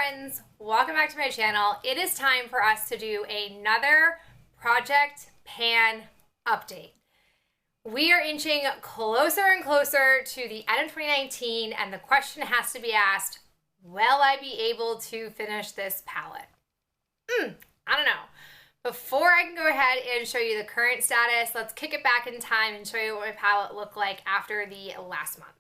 friends, welcome back to my channel. It is time for us to do another Project Pan update. We are inching closer and closer to the end of 2019 and the question has to be asked, will I be able to finish this palette? I don't know. Before I can go ahead and show you the current status, let's kick it back in time and show you what my palette looked like after the last month.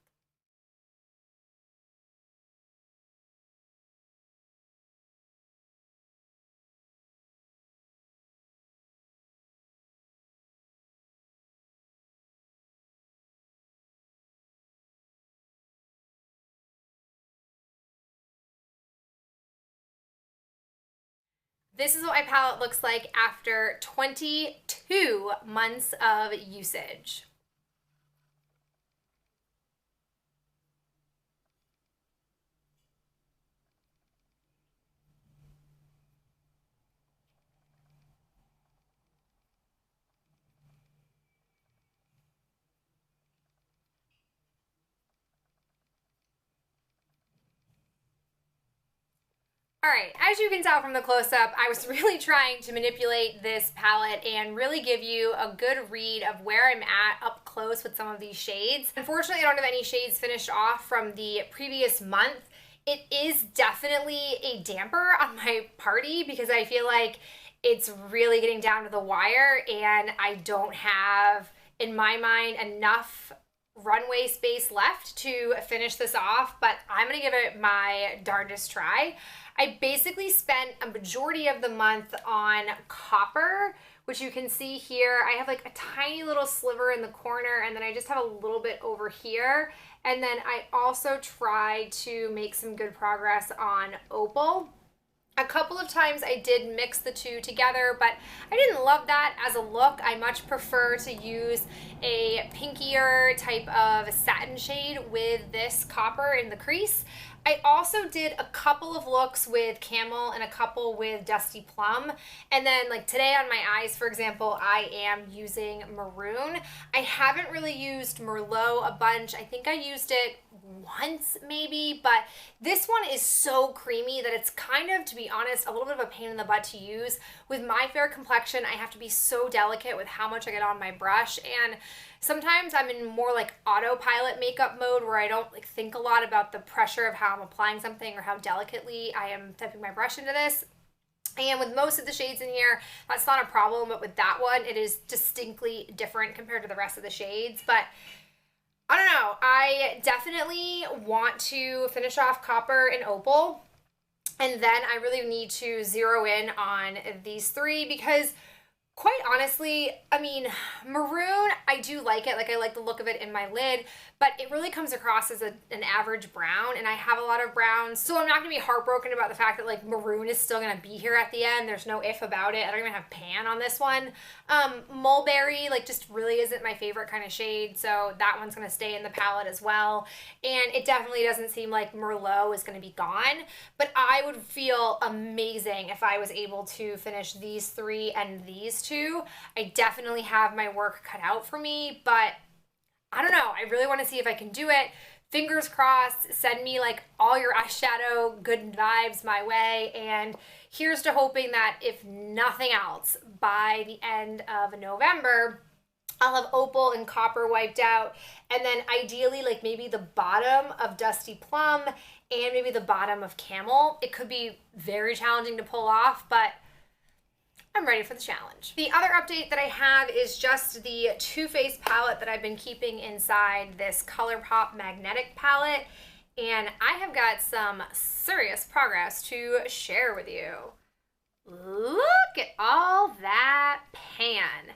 This is what my palette looks like after 22 months of usage. Alright, as you can tell from the close-up, I was really trying to manipulate this palette and really give you a good read of where I'm at up close with some of these shades. Unfortunately, I don't have any shades finished off from the previous month. It is definitely a damper on my party because I feel like it's really getting down to the wire and I don't have, in my mind, enough runway space left to finish this off, but I'm gonna give it my darndest try. I basically spent a majority of the month on copper, which you can see here. I have like a tiny little sliver in the corner and then I just have a little bit over here. And then I also tried to make some good progress on opal. A couple of times I did mix the two together, but I didn't love that as a look. I much prefer to use a pinkier type of satin shade with this copper in the crease. I also did a couple of looks with camel and a couple with dusty plum. And then like today on my eyes, for example, I am using maroon. I haven't really used Merlot a bunch. I think I used it once maybe, but this one is so creamy that it's kind of, to be honest, a little bit of a pain in the butt to use. With my fair complexion, I have to be so delicate with how much I get on my brush, and sometimes I'm in more like autopilot makeup mode where I don't like think a lot about the pressure of how I'm applying something or how delicately I am dipping my brush into this. And with most of the shades in here, that's not a problem, but with that one, it is distinctly different compared to the rest of the shades. But I don't know, I definitely want to finish off copper and opal, and then I really need to zero in on these three because quite honestly, I mean, maroon, I do like it. Like I like the look of it in my lid, but it really comes across as an average brown, and I have a lot of browns, so I'm not gonna be heartbroken about the fact that like maroon is still gonna be here at the end. There's no if about it. I don't even have pan on this one. Mulberry like just really isn't my favorite kind of shade, so that one's gonna stay in the palette as well. And it definitely doesn't seem like Merlot is gonna be gone, but I would feel amazing if I was able to finish these three and these two. I definitely have my work cut out for me, but I don't know. I really want to see if I can do it. Fingers crossed, send me like all your eyeshadow good vibes my way, and here's to hoping that if nothing else, by the end of November, I'll have opal and copper wiped out, and then ideally like maybe the bottom of dusty plum and maybe the bottom of camel. It could be very challenging to pull off, but I'm ready for the challenge. The other update that I have is just the Too Faced palette that I've been keeping inside this ColourPop Magnetic palette, and I have got some serious progress to share with you. Look at all that pan.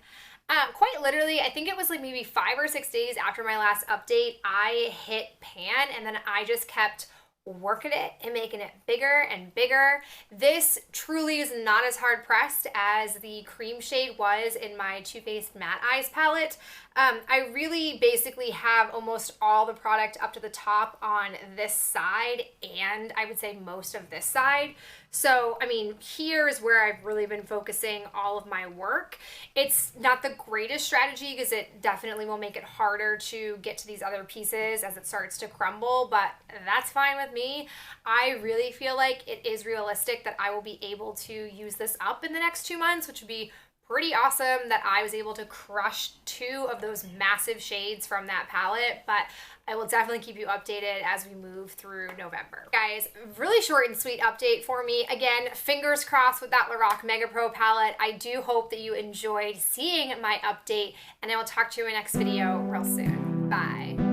Quite literally, I think it was like maybe 5 or 6 days after my last update, I hit pan, and then I just kept working it and making it bigger and bigger. This truly is not as hard pressed as the cream shade was in my Too Faced Matte Eyes palette. I really basically have almost all the product up to the top on this side, and I would say most of this side. So, I mean, here's where I've really been focusing all of my work. It's not the greatest strategy because it definitely will make it harder to get to these other pieces as it starts to crumble, but that's fine with me, I really feel like it is realistic that I will be able to use this up in the next 2 months, which would be pretty awesome that I was able to crush 2 of those massive shades from that palette, but I will definitely keep you updated as we move through November. Guys, really short and sweet update for me. Again, fingers crossed with that Lorac Mega Pro palette. I do hope that you enjoyed seeing my update, and I will talk to you in my next video real soon. Bye.